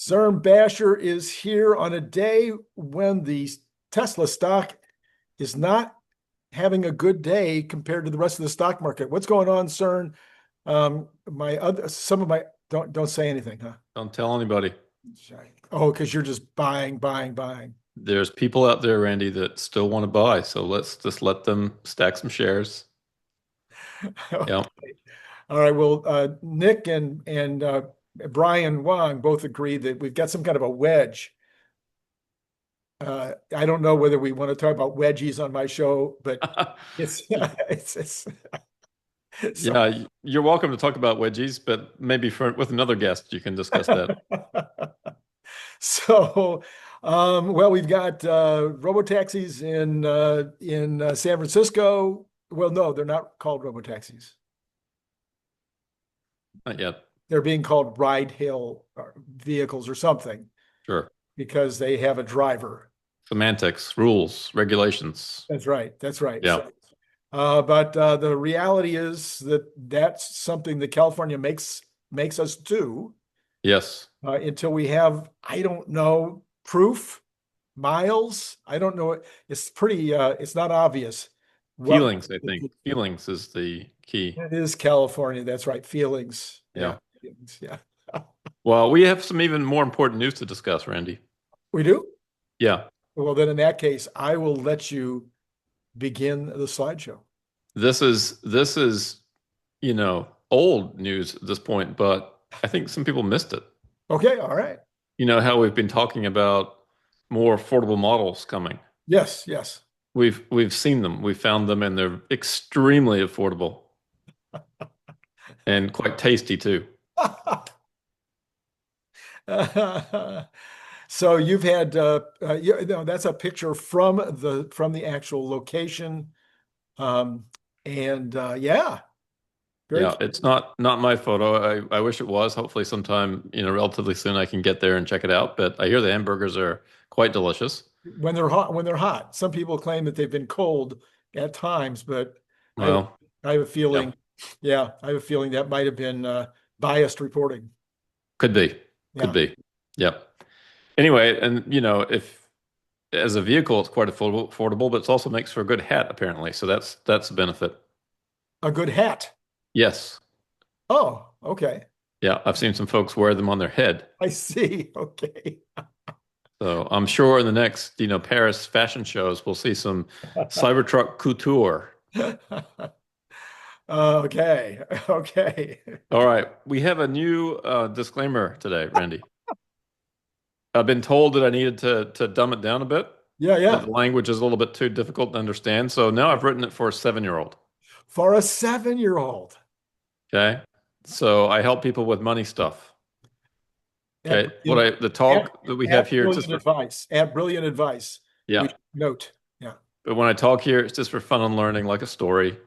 Cern Basher is here on a day when the Tesla stock is not having a good day compared to the rest of the stock market. What's going on, Cern? Don't say anything, huh? Don't tell anybody. Oh, because you're just buying. There's people out there, Randy, that still want to buy. So let's just let them stack some shares. Okay. Yeah. All right. Well, Nick and Brian Wang both agree that we've got some kind of a wedge. I don't know whether we want to talk about wedgies on my show, but it's so. Yeah, you're welcome to talk about wedgies, but maybe with another guest, you can discuss that. So, well, we've got robotaxis in San Francisco. Well, no, they're not called robotaxis. Not yet. They're being called ride-hail vehicles or something Sure. because they have a driver. Semantics, rules, regulations. That's right. Yeah. So, but the reality is that that's something that California makes us do Yes. until we have, I don't know, proof, miles. I don't know. It's pretty, it's not obvious. Feelings, I think. Feelings is the key. It is California. That's right. Feelings. Yeah. Feelings. Yeah. Well, we have some even more important news to discuss, Randy. We do? Yeah. Well, then in that case, I will let you begin the slideshow. This is, old news at this point, but I think some people missed it. Okay. All right. You know how we've been talking about more affordable models coming. Yes. We've seen them. We found them, and they're extremely affordable and quite tasty too. So you've had that's a picture from the actual location, and yeah, very Yeah, it's not my photo. I wish it was. Hopefully sometime, relatively soon I can get there and check it out. But I hear the hamburgers are quite delicious. when they're hot. When they're hot, some people claim that they've been cold at times, but Well, I have a feeling, yeah, yeah, I have a feeling that might have been biased reporting. could be. Could Yeah, be. Yep. Anyway, and if as a vehicle it's quite affordable, but it also makes for a good hat apparently. So that's a benefit. a good hat. Yes. Oh, okay. Yeah, I've seen some folks wear them on their head. I see. Okay. So I'm sure in the next, Paris fashion shows, we'll see some Cybertruck couture. Okay. Okay. All right. We have a new disclaimer today, Randy. I've been told that I needed to dumb it down a bit. Yeah. That the language is a little bit too difficult to understand. So now I've written it for a 7-year-old. For a 7-year-old. Okay. So I help people with money stuff. Okay. The talk that we have here, it's just brilliant advice. yeah. Note. Yeah. But when I talk here, it's just for fun and learning, like a story,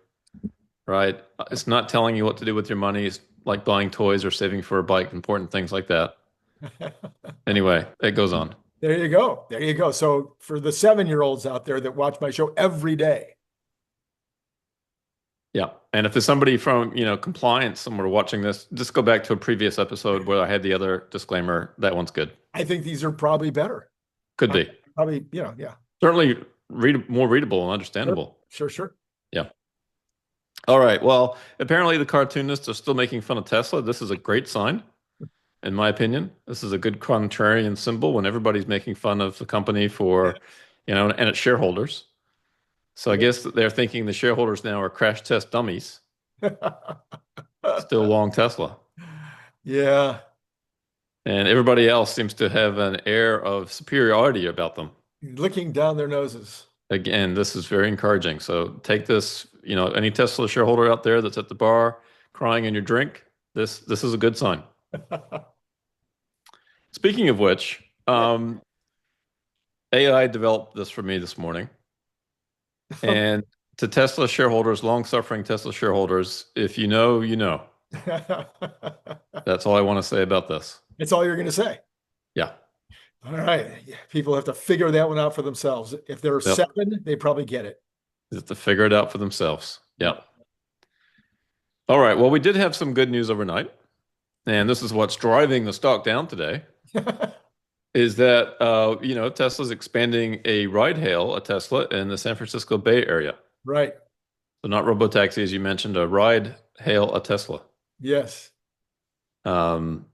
right? It's not telling you what to do with your money. It's like buying toys or saving for a bike, important things like that. Anyway, it goes on. There you go. So for the 7-year-olds out there that watch my show every day. Yeah. And if there's somebody from, compliance somewhere watching this, just go back to a previous episode where I had the other disclaimer. That one's good. I think these are probably better. Could be. Probably, yeah. Certainly more readable and understandable. Sure. Yeah. All right. Well, apparently the cartoonists are still making fun of Tesla. This is a great sign, in my opinion. This is a good contrarian symbol when everybody's making fun of the company for, and its shareholders. So I guess they're thinking the shareholders now are crash test dummies. Still long Tesla. Yeah. And everybody else seems to have an air of superiority about them. Licking down their noses. Again, this is very encouraging. So take this, any Tesla shareholder out there that's at the bar crying in your drink, this is a good sign. Speaking of which, AI developed this for me this morning. And to Tesla shareholders, long-suffering Tesla shareholders, if you know, you know. That's all I want to say about this. That's all you're going to say. Yeah. All right. People have to figure that one out for themselves. If they're 7, they probably get it. They have to figure it out for themselves. Yeah. All right. Well, we did have some good news overnight. And this is what's driving the stock down today. is that Tesla's expanding a ride hail, a Tesla, in the San Francisco Bay Area. Right. So not robotaxi, as you mentioned, a ride hail, a Tesla. Yes. Um,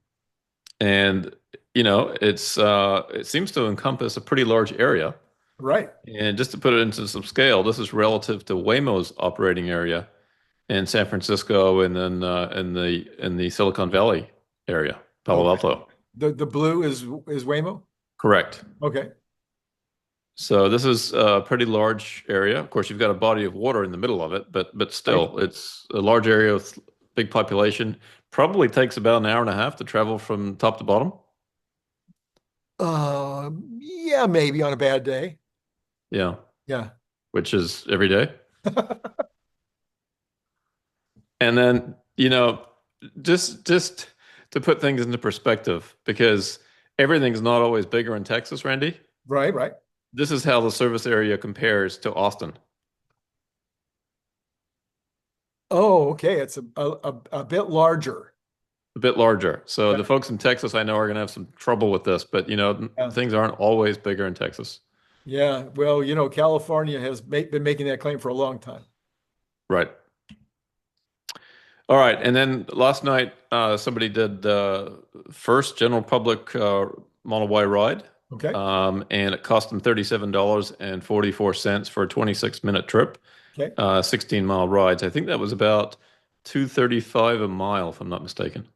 and it seems to encompass a pretty large area. Right. And just to put it into some scale, this is relative to Waymo's operating area in San Francisco and then in the Silicon Valley area, Palo Okay. Alto. The blue is Waymo? Correct. Okay. So this is a pretty large area. Of course, you've got a body of water in the middle of it, but Right. still, it's a large area with big population. Probably takes about an hour and a half to travel from top to bottom. Yeah, maybe on a bad day. Yeah, Yeah. which is every day. And then, just to put things into perspective, because everything's not always bigger in Texas, Randy. Right, right. This is how the service area compares to Austin. Oh, okay. It's a bit larger. A bit larger. So Yeah. the folks in Texas I know are going to have some trouble with this, but Yeah. things aren't always bigger in Texas. Yeah. Well, California has been making that claim for a long time. Right. All right. And then last night, somebody did the first general public Model Y ride. Okay. And it cost them $37.44 for a 26-minute trip, Okay. 16-mile rides. I think that was about 235 a mile, if I'm not mistaken.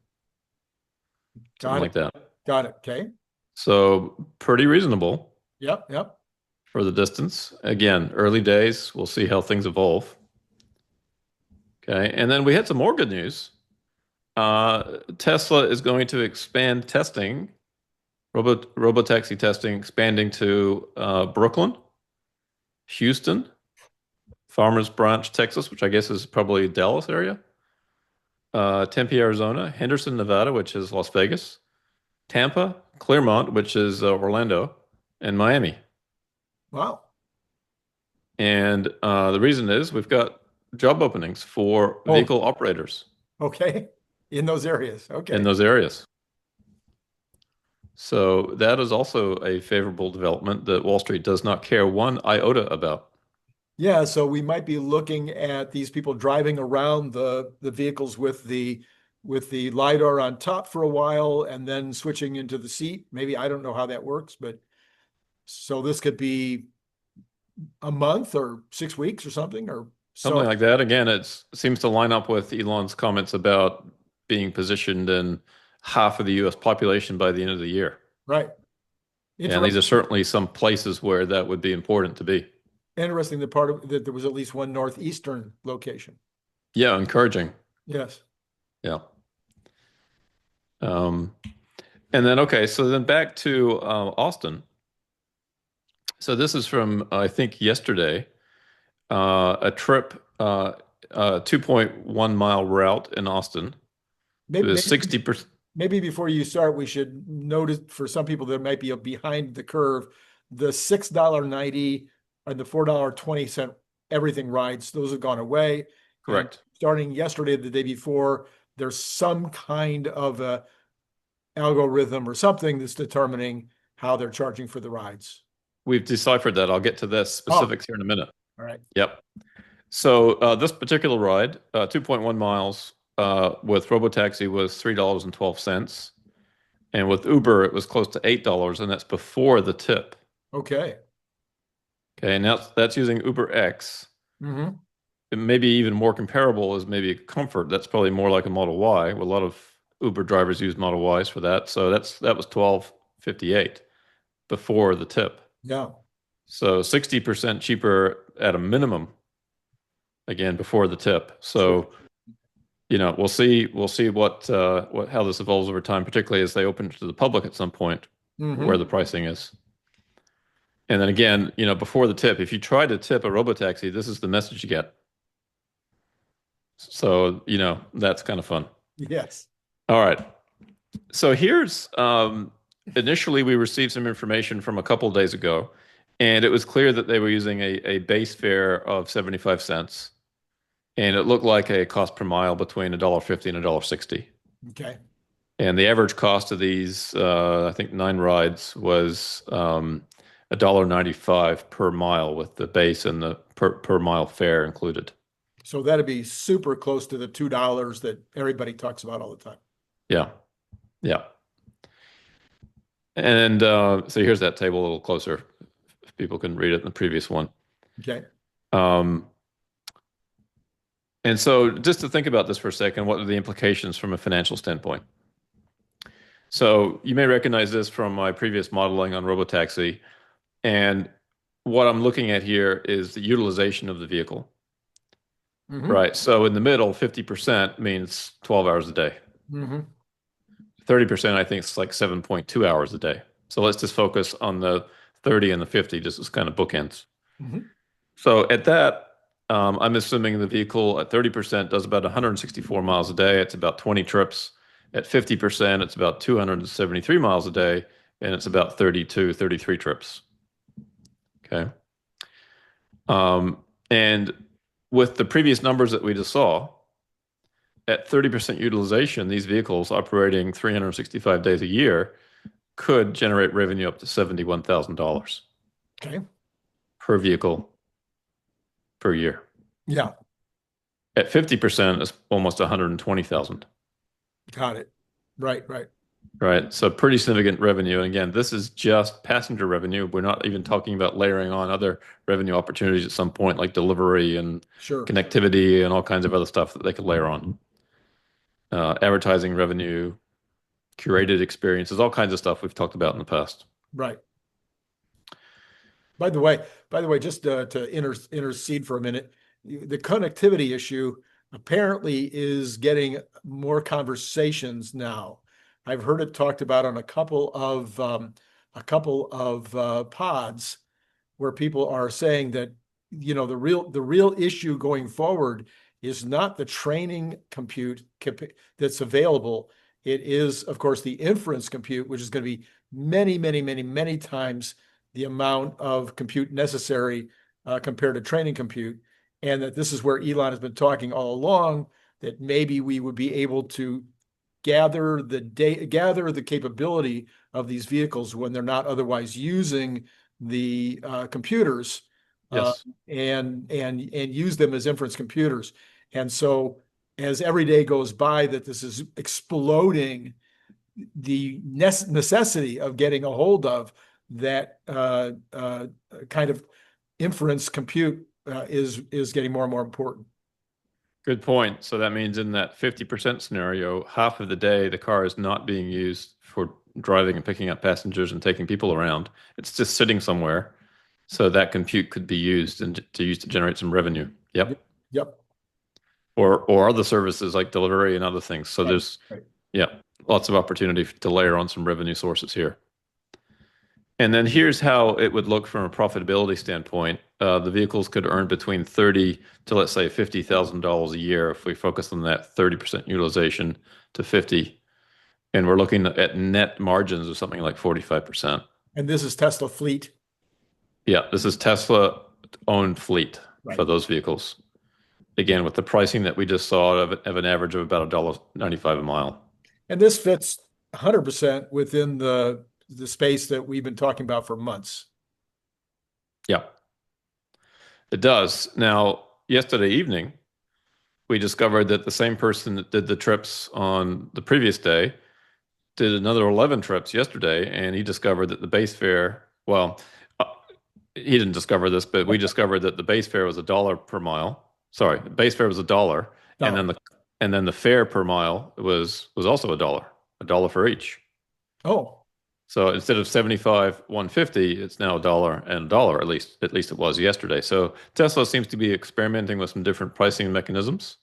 Something Got like it. that. Got it. Okay. So pretty reasonable Yep. Yep. for the distance. Again, early days. We'll see how things evolve. Okay. And then we had some more good news. Tesla is going to expand testing, robotaxi testing, expanding to Brooklyn, Houston, Farmers Branch, Texas, which I guess is probably Dallas area, Tempe, Arizona, Henderson, Nevada, which is Las Vegas, Tampa, Claremont, which is Orlando, and Miami. Wow. And the reason is we've got job openings for Oh, vehicle operators okay. In those areas. in Okay. those areas. So that is also a favorable development that Wall Street does not care one iota about. Yeah, so we might be looking at these people driving around the vehicles with the LiDAR on top for a while and then switching into the seat. Maybe I don't know how that works, but so this could be a month or 6 weeks or something or Something so. like that. Again, it seems to line up with Elon's comments about being positioned in half of the US population by the end of the year. Right. And these are Interesting. certainly some places where that would be important to be. Interesting the part of that there was at least one northeastern location. Yeah, encouraging. Yes. Yeah. Um, and then, okay, so then back to Austin. So this is from, I think, yesterday, a trip, 2.1 mile route in Austin. It Maybe, was 60%. maybe before you start, we should notice for some people that might be behind the curve, the $6.90 and the $4.20 everything rides, those have gone away. And Correct. starting yesterday, the day before, there's some kind of a algorithm or something that's determining how they're charging for the rides. We've deciphered that. I'll get to the Oh, specifics here in a minute. all right. Yep. So this particular ride, 2.1 miles with Robotaxi was $3.12. And with Uber, it was close to $8, and that's before the tip. Okay. Okay, now that's using Uber X. Mm-hmm. It may be even more comparable is maybe Comfort. That's probably more like a Model Y. A lot of Uber drivers use Model Ys for that. So that was 12.58 before the tip. Yeah. So 60% cheaper at a minimum, again, before the tip. Sure. So, we'll see what how this evolves over time, particularly as they open to the public at some point, where Mm-hmm. the pricing is. And then again, before the tip, if you try to tip a robotaxi, this is the message you get. So, that's kind of fun. Yes. All right. So here's initially we received some information from a couple days ago, and it was clear that they were using a base fare of 75 cents. And it looked like a cost per mile between $1.50 and $1.60. Okay. And the average cost of these, I think 9 rides was $1.95 per mile with the base and the per mile fare included. So that'd be super close to the $2 that everybody talks about all the time. Yeah, yeah. And so here's that table a little closer, if people can read it in the previous one. Okay. Um, and so just to think about this for a second, what are the implications from a financial standpoint? So you may recognize this from my previous modeling on Robotaxi. And what I'm looking at here is the utilization of the vehicle. Mm-hmm. Right. So in the middle, 50% means 12 hours a day. Mm-hmm. 30%, I think, is like 7.2 hours a day. So let's just focus on the 30 and the 50, just as kind of bookends. Mm-hmm. So at that, I'm assuming the vehicle at 30% does about 164 miles a day. It's about 20 trips. At 50%, it's about 273 miles a day, and it's about 32, 33 trips. Okay. And with the previous numbers that we just saw, at 30% utilization, these vehicles operating 365 days a year could generate revenue up to $71,000 Okay. per vehicle per year. Yeah. At 50%, it's almost 120,000. Got it. Right. Right. Right. So pretty significant revenue. And again, this is just passenger revenue. We're not even talking about layering on other revenue opportunities at some point, like delivery and Sure. connectivity and all kinds of other stuff that they could layer on. Advertising revenue, curated experiences, all kinds of stuff we've talked about in the past. Right. By the way, just to intercede for a minute, the connectivity issue apparently is getting more conversations now. I've heard it talked about on a couple of pods where people are saying that, you know, the real issue going forward is not the training compute that's available. It is, of course, the inference compute, which is going to be many, many, many, many times the amount of compute necessary compared to training compute. And that this is where Elon has been talking all along, that maybe we would be able to gather the capability of these vehicles when they're not otherwise using the computers, Yes. and use them as inference computers. And so as every day goes by, that this is exploding, the necessity of getting a hold of that kind of inference compute is getting more and more important. Good point. So that means in that 50% scenario, half of the day, the car is not being used for driving and picking up passengers and taking people around. It's just sitting somewhere. So that compute could be used and to generate some revenue. Yep. Yep. Or other services like delivery and other things. So there's, Right. yeah, lots of opportunity to layer on some revenue sources here. And then here's how it would look from a profitability standpoint. The vehicles could earn between $30,000 to, let's say, $50,000 a year if we focus on that 30% utilization to 50. And we're looking at net margins of something like 45%. And this is Tesla fleet. Yeah, this is Tesla owned fleet for Right. those vehicles. Again, with the pricing that we just saw of an average of about $1.95 a mile. And this fits 100% within the space that we've been talking about for months. Yeah, it does. Now, yesterday evening, we discovered that the same person that did the trips on the previous day did another 11 trips yesterday, and he discovered that the base fare, well, he didn't discover this, but we discovered that the base fare was $1 per mile. Sorry, the base fare was $1, and then the fare per mile was also $1 for each. Oh. So instead of 75, 150, it's now $1 and $1, at least it was yesterday. So Tesla seems to be experimenting with some different pricing mechanisms.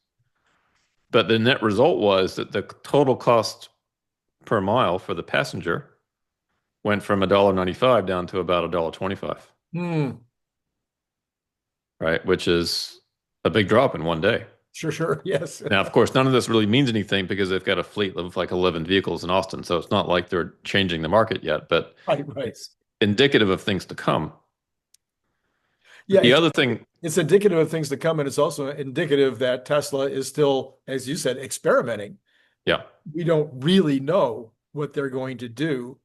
But the net result was that the total cost per mile for the passenger went from $1.95 down to about $1.25. Right, which is a big drop in one day. Sure. Yes. Now, of course, none of this really means anything because they've got a fleet of like 11 vehicles in Austin. So it's not like they're changing the market yet, but Right. it's indicative of things to come. Yeah. The other thing, it's indicative of things to come, and it's also indicative that Tesla is still, as you said, experimenting. Yeah. We don't really know what they're going to do.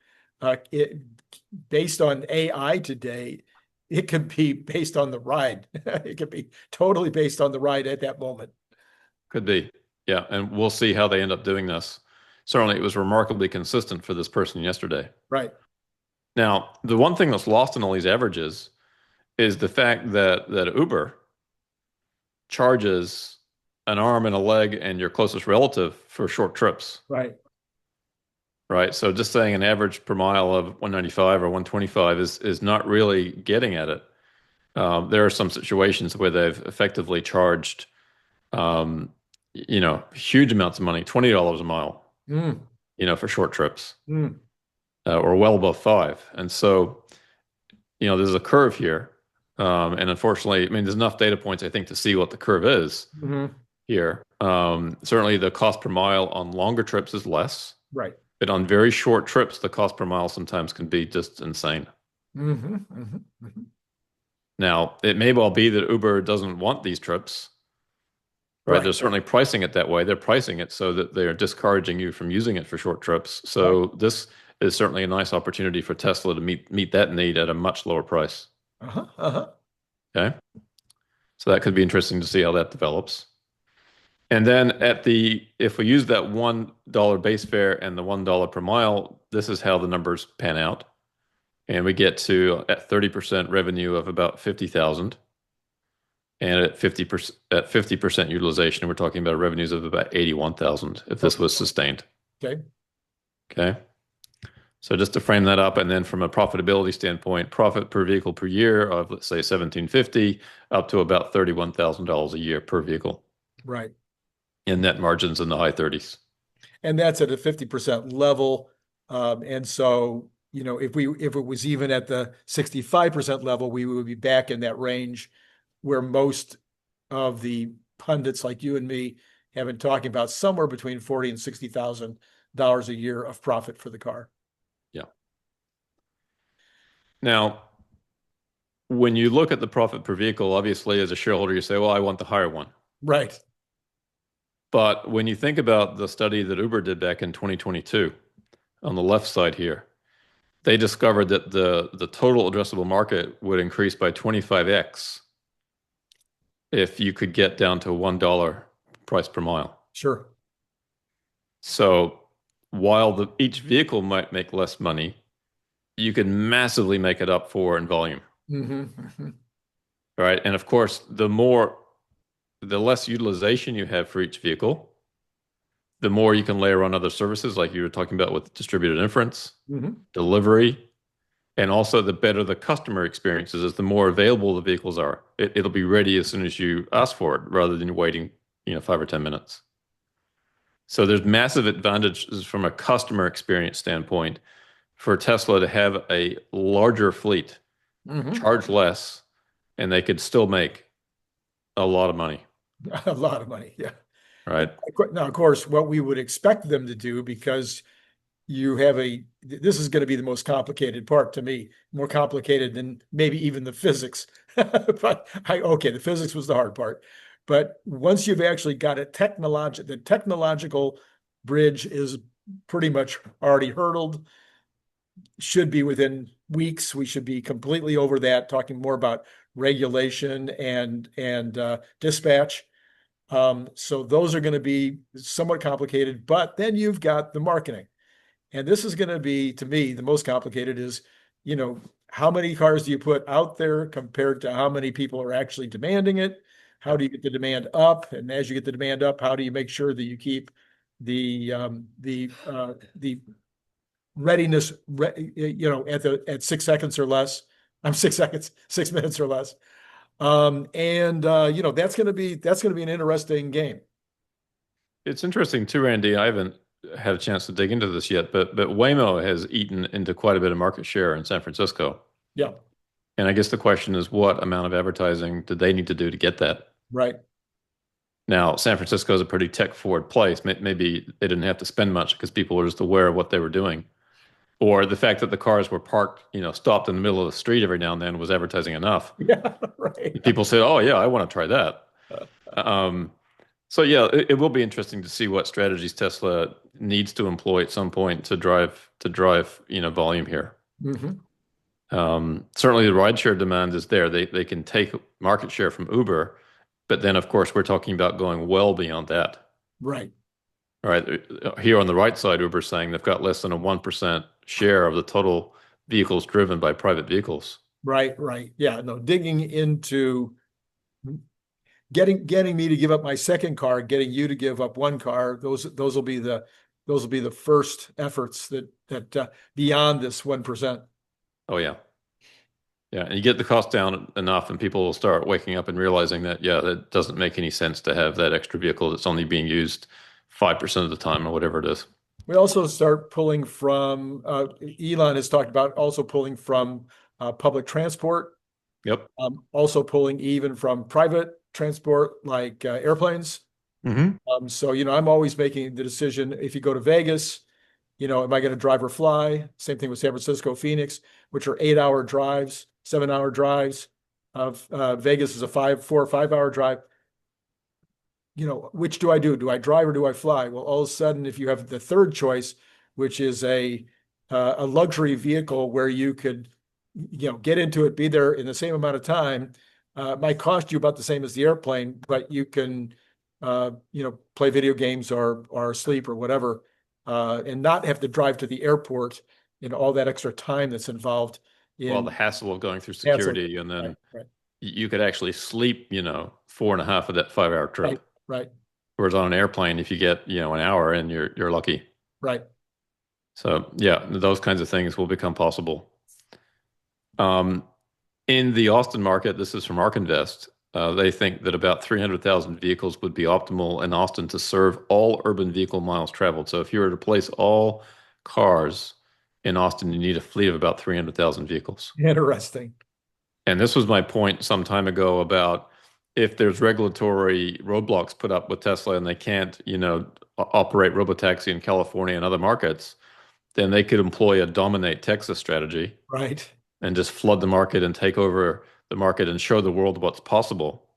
Based on AI today, it could be based on the ride. It could be totally based on the ride at that moment. Could be. Yeah. And we'll see how they end up doing this. Certainly, it was remarkably consistent for this person yesterday. Right. Now, the one thing that's lost in all these averages is the fact that Uber charges an arm and a leg and your closest relative for short trips, Right. right? So just saying an average per mile of 195 or 125 is not really getting at it. There are some situations where they've effectively charged, huge amounts of money, $20 a mile, Mm, for short trips, mm, or well above five. And so, there's a curve here. And unfortunately, I mean, there's enough data points, I think, to see what the curve is mhm. here. Certainly the cost per mile on longer trips is less, Right. but on very short trips, the cost per mile sometimes can be just insane. Mhm, mhm, mhm. Now, it may well be that Uber doesn't want these trips, right? Right. They're certainly pricing it that way. They're pricing it so that they're discouraging you from using it for short trips. Right. So this is certainly a nice opportunity for Tesla to meet that need at a much lower price. Uh-huh. Uh-huh. Okay. So that could be interesting to see how that develops. And then if we use that $1 base fare and the $1 per mile, this is how the numbers pan out. And we get to at 30% revenue of about 50,000. And at 50% utilization, we're talking about revenues of about 81,000 if this was sustained. Okay. Okay. So just to frame that up, and then from a profitability standpoint, profit per vehicle per year of, let's say, 1750 up to about $31,000 a year per vehicle, Right. and net margins in the high 30s. And that's at a 50% level. And so, if it was even at the 65% level, we would be back in that range where most of the pundits like you and me have been talking about, somewhere between 40 and $60,000 a year of profit for the car. Yeah. Now, when you look at the profit per vehicle, obviously, as a shareholder, you say, well, I want the higher one. Right. But when you think about the study that Uber did back in 2022, on the left side here, they discovered that the total addressable market would increase by 25x if you could get down to $1 price per mile. Sure. So while each vehicle might make less money, you can massively make it up for in volume. Mm-hmm. Right. And of course, the less utilization you have for each vehicle, the more you can layer on other services like you were talking about with distributed inference, Mm-hmm. delivery, and also the better the customer experience is, the more available the vehicles are. It'll be ready as soon as you ask for it rather than waiting, 5 or 10 minutes. So there's massive advantages from a customer experience standpoint for Tesla to have a larger fleet, Mm-hmm. charge less, and they could still make a lot of money, A lot of money. Yeah. right? Now, of course, what we would expect them to do, because this is going to be the most complicated part to me, more complicated than maybe even the physics. But the physics was the hard part. But once you've actually got the technological bridge is pretty much already hurdled, should be within weeks. We should be completely over that, talking more about regulation and dispatch. So those are going to be somewhat complicated, but then you've got the marketing. And this is going to be, to me, the most complicated is, how many cars do you put out there compared to how many people are actually demanding it? How do you get the demand up? And as you get the demand up, how do you make sure that you keep the readiness, at 6 seconds or less? I'm 6 seconds, 6 minutes or less. That's going to be an interesting game. It's interesting too, Randy. I haven't had a chance to dig into this yet, but Waymo has eaten into quite a bit of market share in San Francisco. Yeah. And I guess the question is, what amount of advertising did they need to do to get that? Right. Now, San Francisco is a pretty tech-forward place. Maybe they didn't have to spend much because people were just aware of what they were doing. Or the fact that the cars were parked, stopped in the middle of the street every now and then was advertising enough. Yeah. Right. People said, oh, yeah, I want to try that. Um, So yeah, it will be interesting to see what strategies Tesla needs to employ at some point to drive volume here. Hmm. Certainly the rideshare demand is there. They can take market share from Uber, but then of course we're talking about going well beyond that. Right. Right. Here on the right side, Uber's saying they've got less than a 1% share of the total vehicles driven by private vehicles. Right. Right. Yeah. No, digging into getting me to give up my second car, getting you to give up one car. Those will be the first efforts that beyond this 1%. Oh yeah. Yeah, and you get the cost down enough and people will start waking up and realizing that, yeah, that doesn't make any sense to have that extra vehicle that's only being used 5% of the time or whatever it is. We also start pulling from, Elon has talked about also pulling from public transport, Yep. also pulling even from private transport like airplanes. Hmm. So, I'm always making the decision if you go to Vegas, am I going to drive or fly? Same thing with San Francisco, Phoenix, which are 8-hour drives, 7-hour drives. Vegas is a 4 or 5-hour drive. Which do I do? Do I drive or do I fly? Well, all of a sudden, if you have the third choice, which is a luxury vehicle where you could, get into it, be there in the same amount of time, might cost you about the same as the airplane, but you can, play video games or sleep or whatever, and not have to drive to the airport and all that extra time that's involved Well, the in hassle of going through hassle. security and Right, then right, you could actually sleep, 4.5 of that 5-hour right, trip. right, Whereas on an airplane, if you get, an hour in, you're lucky. right. So yeah, those kinds of things will become possible. Um, in the Austin market, this is from ARK Invest. They think that about 300,000 vehicles would be optimal in Austin to serve all urban vehicle miles traveled. So if you were to place all cars in Austin, you need a fleet of about 300,000 vehicles. Interesting. And this was my point some time ago about if there's regulatory roadblocks put up with Tesla and they can't, operate robotaxi in California and other markets, then they could employ a dominate Texas strategy Right. and just flood the market and take over the market and show the world what's possible.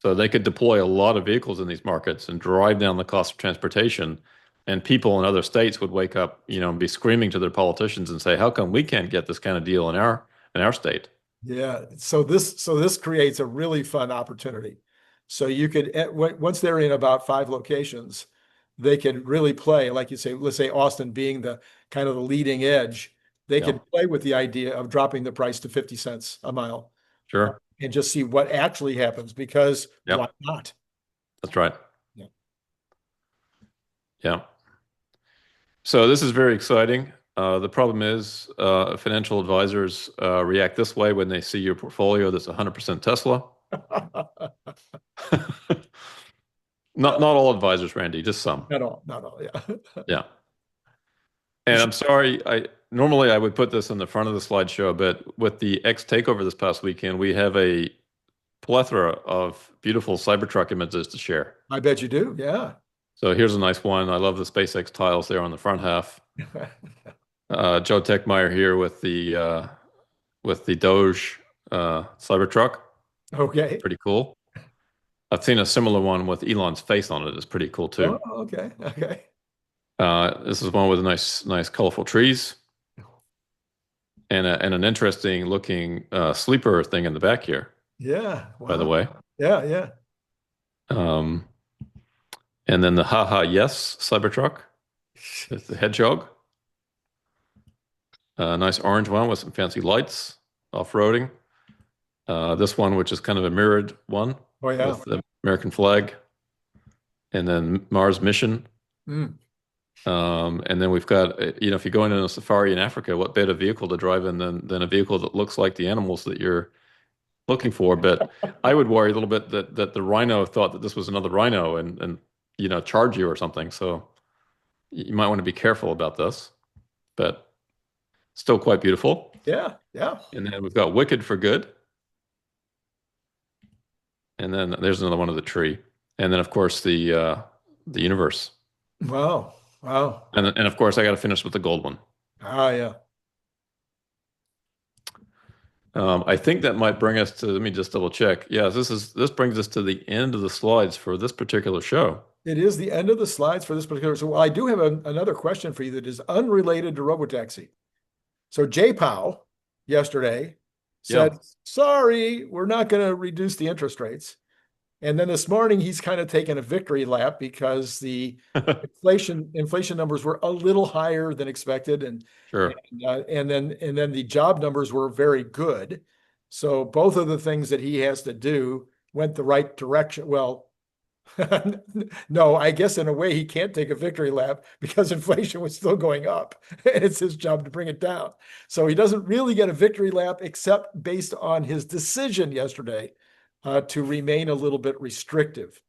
So they could deploy a lot of vehicles in these markets and drive down the cost of transportation. And people in other states would wake up, and be screaming to their politicians and say, "How come we can't get this kind of deal in our state?" Yeah. So this creates a really fun opportunity. So you could, once they're in about 5 locations, they could really play, like you say, let's say Austin being the kind of the leading edge, they Yeah, could play with the idea of dropping the price to 50 cents a mile, sure. and just see what actually happens, because why Yep, not? that's right. Yeah. Yeah. So this is very exciting. The problem is financial advisors react this way when they see your portfolio that's 100% Tesla. Not all advisors, Randy, just some. Not all. Yeah. Yeah. And I'm sorry, I normally I would put this in the front of the slideshow, but with the X takeover this past weekend, we have a plethora of beautiful Cybertruck images to share. I bet you do. Yeah. So here's a nice one. I love the SpaceX tiles there on the front half. Joe Techmeyer here with the Doge Cybertruck. Okay. Pretty cool. I've seen a similar one with Elon's face on it. It's pretty cool Oh, too. okay. Okay. This is one with nice, colorful trees and an interesting looking sleeper thing in the back here, Yeah. by the Wow. way. Yeah. Yeah. Um, and then the Haha Yes Cybertruck, it's the hedgehog. Nice orange one with some fancy lights, off-roading. This one, which is kind of a mirrored one Oh, yeah. with the American flag, and then Mars mission. Mm. And then we've got, if you're going on a safari in Africa, what better vehicle to drive in than a vehicle that looks like the animals that you're looking for? But I would worry a little bit that the rhino thought that this was another rhino and charge you or something. So you might want to be careful about this, but still quite beautiful. Yeah. Yeah. And then we've got Wicked for Good. And then there's another one of the tree. And then of course the universe. Wow. Wow. And of course I got to finish with the gold one. Ah, yeah. I think that might bring us to, let me just double check. Yeah, this brings us to the end of the slides for this particular show. It is the end of the slides for this particular. So I do have another question for you that is unrelated to Robotaxi. So Jay Powell yesterday Yeah. said, sorry, we're not going to reduce the interest rates. And then this morning, he's kind of taken a victory lap because the inflation numbers were a little higher than expected, Sure. and then the job numbers were very good. So both of the things that he has to do went the right direction. Well, no, I guess in a way he can't take a victory lap because inflation was still going up, and it's his job to bring it down. So he doesn't really get a victory lap except based on his decision yesterday to remain a little bit restrictive.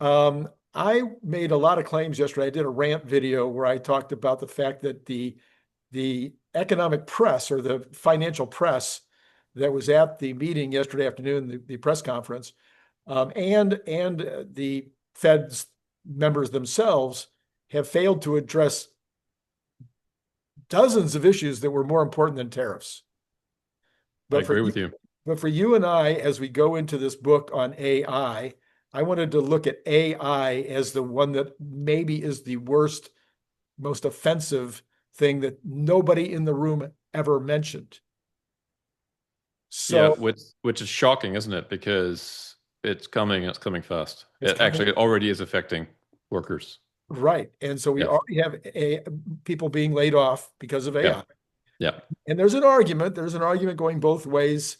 I made a lot of claims yesterday. I did a rant video where I talked about the fact that the economic press or the financial press that was at the meeting yesterday afternoon, the press conference, and the Fed's members themselves have failed to address dozens of issues that were more important than tariffs. I agree with you. But for you and I, as we go into this book on AI, I wanted to look at AI as the one that maybe is the worst, most offensive thing that nobody in the room ever mentioned. Yeah, So which is shocking, isn't it? Because it's coming fast. it's It actually coming, already is affecting workers. right. And so we Yeah. already have people being laid off because of AI. Yeah. Yeah. And there's an argument going both ways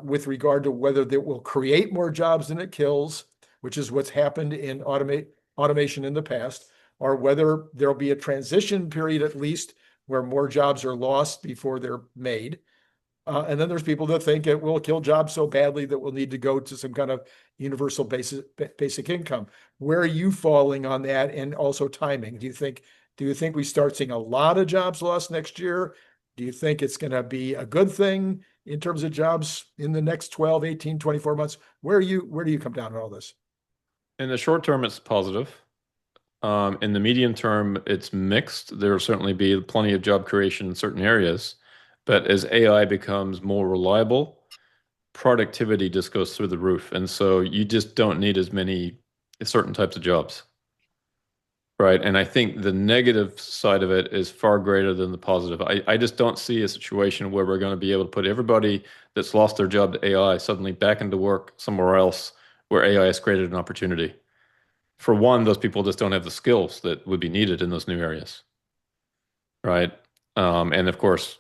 with regard to whether that will create more jobs than it kills, which is what's happened in automation in the past, or whether there'll be a transition period at least where more jobs are lost before they're made. And then there's people that think it will kill jobs so badly that we'll need to go to some kind of universal basic income. Where are you falling on that? And also timing. Do you think we start seeing a lot of jobs lost next year? Do you think it's going to be a good thing in terms of jobs in the next 12, 18, 24 months? Where do you come down on all this? In the short term, it's positive. In the medium term, it's mixed. There will certainly be plenty of job creation in certain areas. But as AI becomes more reliable, productivity just goes through the roof. And so you just don't need as many certain types of jobs. Right. And I think the negative side of it is far greater than the positive. I just don't see a situation where we're going to be able to put everybody that's lost their job to AI suddenly back into work somewhere else where AI has created an opportunity. For one, those people just don't have the skills that would be needed in those new areas. Right. And of course,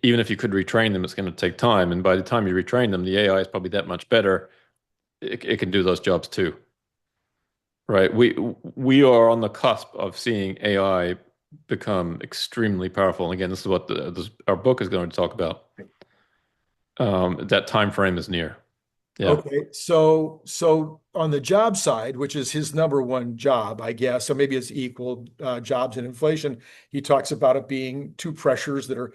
even if you could retrain them, it's going to take time. And by the time you retrain them, the AI is probably that much better. It can do those jobs too. Right. We are on the cusp of seeing AI become extremely powerful. And again, this is what our book is going to talk about. That time frame is near. Yeah. Okay, so on the job side, which is his number one job, I guess, so maybe it's equal jobs and inflation. He talks about it being two pressures that are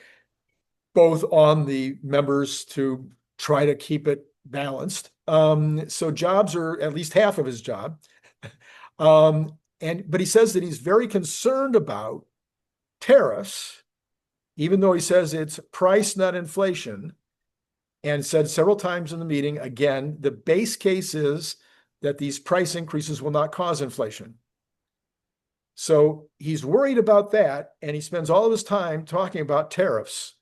both on the members to try to keep it balanced. So jobs are at least half of his job. But he says that he's very concerned about tariffs, even though he says it's price, not inflation, and said several times in the meeting, again, the base case is that these price increases will not cause inflation. So he's worried about that, and he spends all of his time talking about tariffs,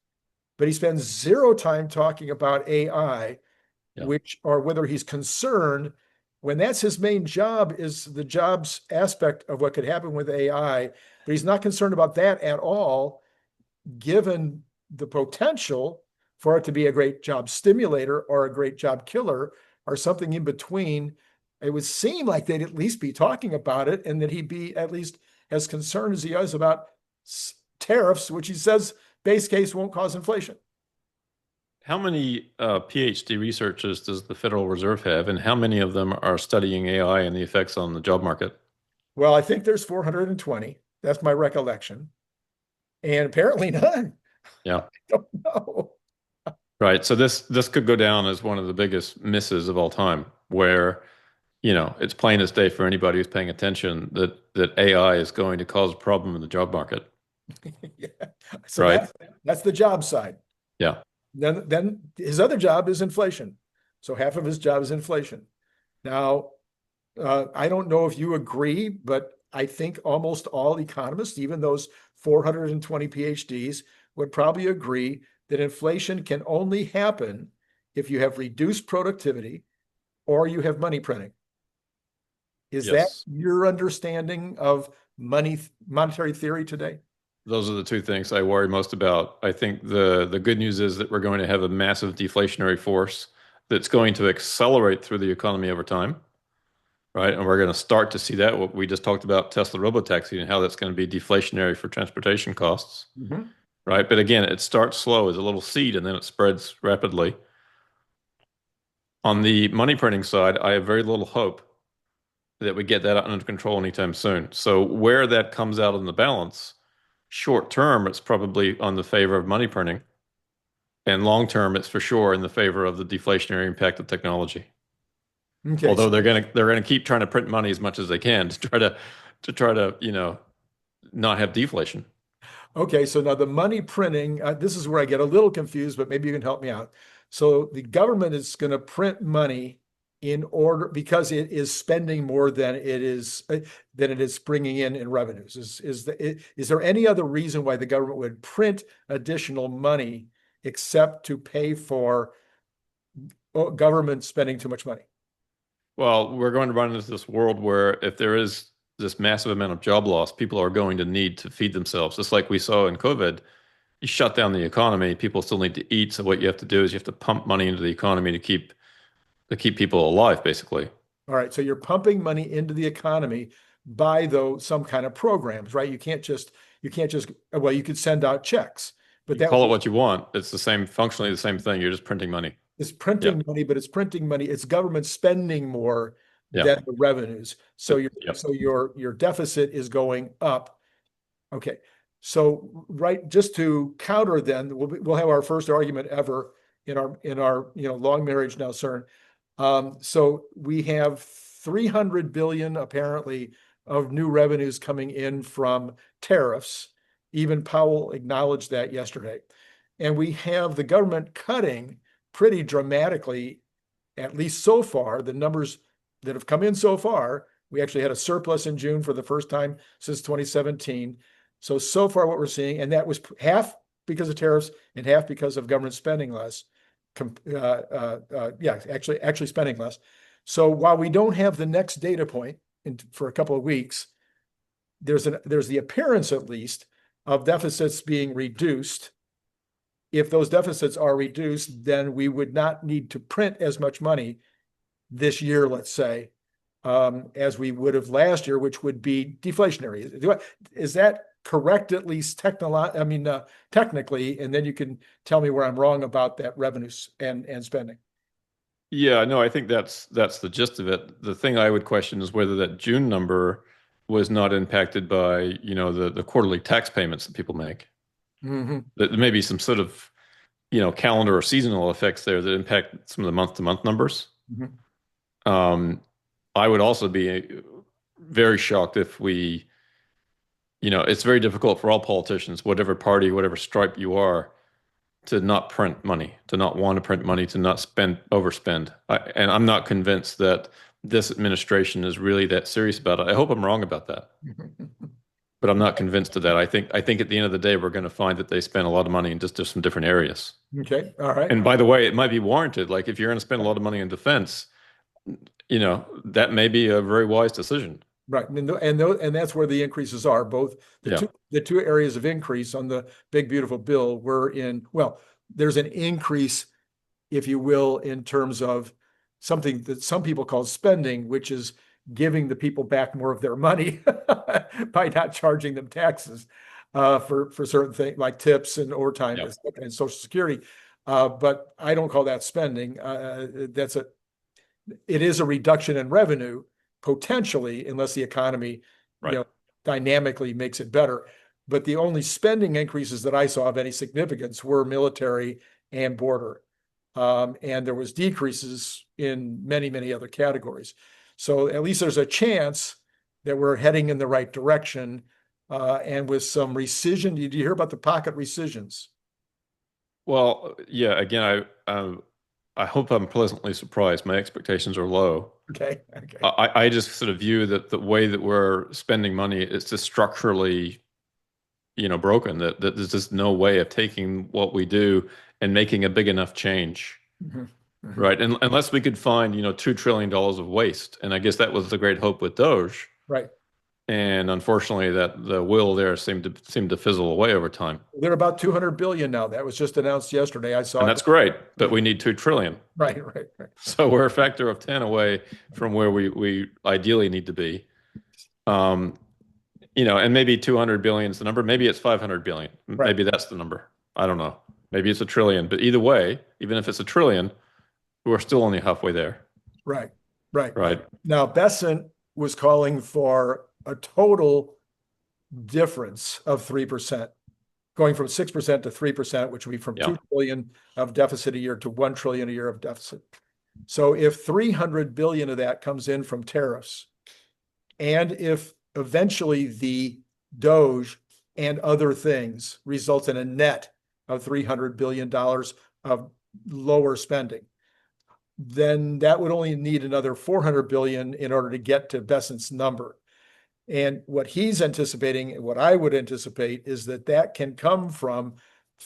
but he spends zero time talking about AI, Yeah. or whether he's concerned when that's his main job is the jobs aspect of what could happen with AI, but he's not concerned about that at all, given the potential for it to be a great job stimulator or a great job killer or something in between. It would seem like they'd at least be talking about it, and that he'd be at least as concerned as he is about tariffs, which he says base case won't cause inflation. How many PhD researchers does the Federal Reserve have, and how many of them are studying AI and the effects on the job market? Well, I think there's 420. That's my recollection. And apparently none. Yeah. I don't know. Right. So this could go down as one of the biggest misses of all time, where, it's plain as day for anybody who's paying attention that AI is going to cause a problem in the job market. Yeah. So Right. that's the job side. Yeah. Then his other job is inflation. So half of his job is inflation. Now, I don't know if you agree, but I think almost all economists, even those 420 PhDs, would probably agree that inflation can only happen if you have reduced productivity or you have money printing. Is that Yes. your understanding of monetary theory today? Those are the two things I worry most about. I think the good news is that we're going to have a massive deflationary force that's going to accelerate through the economy over time, right? And we're going to start to see that. What we just talked about Tesla Robotaxi and how that's going to be deflationary for transportation costs, Mhm. right? But again, it starts slow as a little seed and then it spreads rapidly. On the money printing side, I have very little hope that we get that under control anytime soon. So where that comes out in the balance, short term, it's probably on the favor of money printing. And long term, it's for sure in the favor of the deflationary impact of technology. Okay, Although so they're gonna keep trying to print money as much as they can to try to not have deflation. okay, so now the money printing, this is where I get a little confused, but maybe you can help me out. So the government is going to print money in order because it is spending more than it is bringing in revenues. Is there any other reason why the government would print additional money except to pay for government spending too much money? Well, we're going to run into this world where if there is this massive amount of job loss, people are going to need to feed themselves. Just like we saw in COVID, you shut down the economy, people still need to eat. So what you have to do is you have to pump money into the economy to keep people alive, basically. All right, so you're pumping money into the economy by though some kind of programs, right? You can't just well, you could send out checks, but You can that call it what you want. It's the same, functionally the same thing. You're just printing money. is Yep. printing money, but it's printing money. It's government spending more Yeah. than the revenues. So your Yep. so your your deficit is going up. Okay. So right, just to counter then, we'll have our first argument ever in our long marriage now, CERN. So we have 300 billion apparently of new revenues coming in from tariffs. Even Powell acknowledged that yesterday. And we have the government cutting pretty dramatically, at least so far, the numbers that have come in so far. We actually had a surplus in June for the first time since 2017. So far what we're seeing, and that was half because of tariffs and half because of government spending less. Yeah, actually spending less. So while we don't have the next data point for a couple of weeks, there's the appearance at least of deficits being reduced. If those deficits are reduced, then we would not need to print as much money this year, let's say, as we would have last year, which would be deflationary. Is that correct, at least technically? And then you can tell me where I'm wrong about that revenues and spending. Yeah, no, I think that's the gist of it. The thing I would question is whether that June number was not impacted by, the quarterly tax payments that people make. Mhm. That there may be some sort of, calendar or seasonal effects there that impact some of the month-to-month numbers. Mhm. Um, I would also be very shocked if it's very difficult for all politicians, whatever party, whatever stripe you are, to not print money, to not want to print money, to not overspend. And I'm not convinced that this administration is really that serious about it. I hope I'm wrong about that, but I'm not convinced of that. I think at the end of the day, we're going to find that they spend a lot of money in just some different areas. Okay, all right. And by the way, it might be warranted. Like if you're going to spend a lot of money in defense, that may be a very wise decision. Right, and that's where the increases are. Both Yeah. the two areas of increase on the big beautiful bill were in. Well, there's an increase, if you will, in terms of something that some people call spending, which is giving the people back more of their money by not charging them taxes for certain things like tips and overtime Yeah. and Social Security. But I don't call that spending. It is a reduction in revenue potentially, unless the economy, Right. dynamically makes it better. But the only spending increases that I saw of any significance were military and border. And there was decreases in many, many other categories. So at least there's a chance that we're heading in the right direction. And with some rescission, did you hear about the pocket rescissions? Well, yeah, again, I hope I'm pleasantly surprised. My expectations are low. Okay. Okay. I just sort of view that the way that we're spending money is just structurally, broken, that there's just no way of taking what we do and making a big enough change. Mhm. Mhm. Right. And unless we could find, $2 trillion of waste. And I guess that was the great hope with Doge. Right. And unfortunately that the will there seemed to fizzle away over time. They're about 200 billion now. That was just announced yesterday. I saw And it. that's great, but we need 2 trillion. Right, right, right. So we're a factor of 10 away from where we ideally need to be. And maybe 200 billion is the number. Maybe it's 500 billion. Right. Maybe that's the number. I don't know. Maybe it's a trillion. But either way, even if it's a trillion, we're still only halfway there. Right, right. Right. Now, Besant was calling for a total difference of 3%, going from 6% to 3%, which would be from Yeah. 2 trillion of deficit a year to 1 trillion a year of deficit. So if 300 billion of that comes in from tariffs, and if eventually the Doge and other things results in a net of $300 billion of lower spending, then that would only need another 400 billion in order to get to Besant's number. And what he's anticipating, and what I would anticipate, is that can come from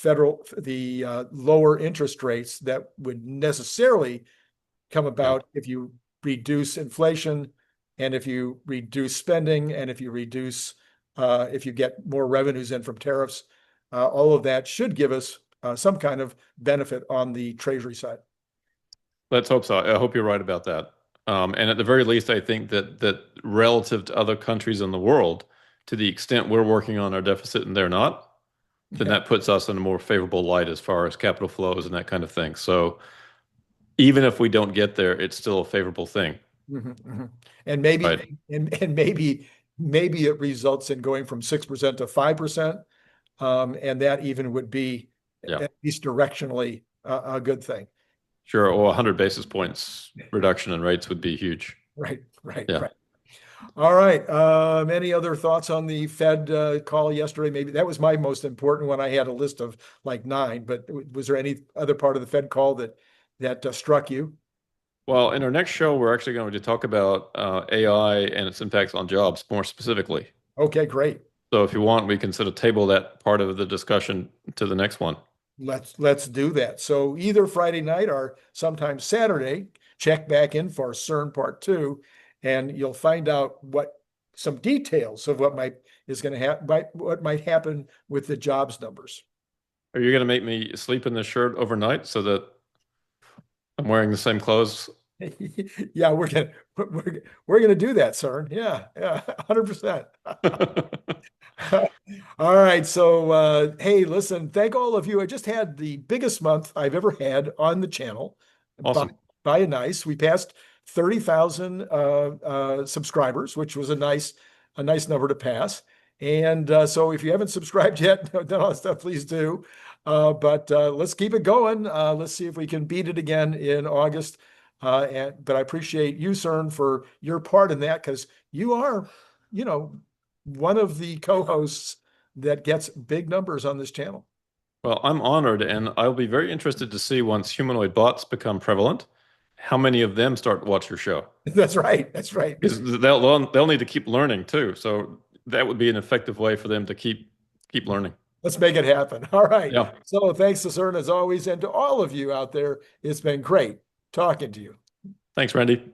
the lower interest rates that would necessarily come about if you reduce inflation, and if you reduce spending, and if you get more revenues in from tariffs. All of that should give us some kind of benefit on the Treasury side. Let's hope so. I hope you're right about that. And at the very least, I think that relative to other countries in the world, to the extent we're working on our deficit and they're not, then that puts us in a more favorable light as far as capital flows and that kind of thing. So even if we don't get there, it's still a favorable thing. And maybe Right. and maybe it results in going from 6% to 5%, and that even would be at least directionally a good thing. Sure. Or 100 basis points reduction in rates would be huge. Right, right, Yeah. right. All right. Any other thoughts on the Fed call yesterday? Maybe that was my most important one. I had a list of like 9, but was there any other part of the Fed call that struck you? Well, in our next show, we're actually going to talk about AI and its impacts on jobs more specifically. Okay, great. So if you want, we can sort of table that part of the discussion to the next one. Let's do that. So either Friday night or sometime Saturday, check back in for CERN Part 2, and you'll find out some details of what might happen with the jobs numbers. Are you going to make me sleep in this shirt overnight so that I'm wearing the same clothes? Yeah, we're gonna do that, CERN. Yeah, 100%. All right. So, hey, listen, thank all of you. I just had the biggest month I've ever had on the channel. Awesome. By a nice. We passed 30,000 subscribers, which was a nice number to pass. And so if you haven't subscribed yet, done all that stuff, please do. But let's keep it going. Let's see if we can beat it again in August. But I appreciate you, CERN, for your part in that, because you are, one of the co-hosts that gets big numbers on this channel. Well, I'm honored, and I'll be very interested to see once humanoid bots become prevalent, how many of them start to watch your show. That's right. That's right. Because they'll need to keep learning too. So that would be an effective way for them to keep learning. Let's make it happen. All right. Yeah. So thanks to CERN as always, and to all of you out there. It's been great talking to you. Thanks, Randy.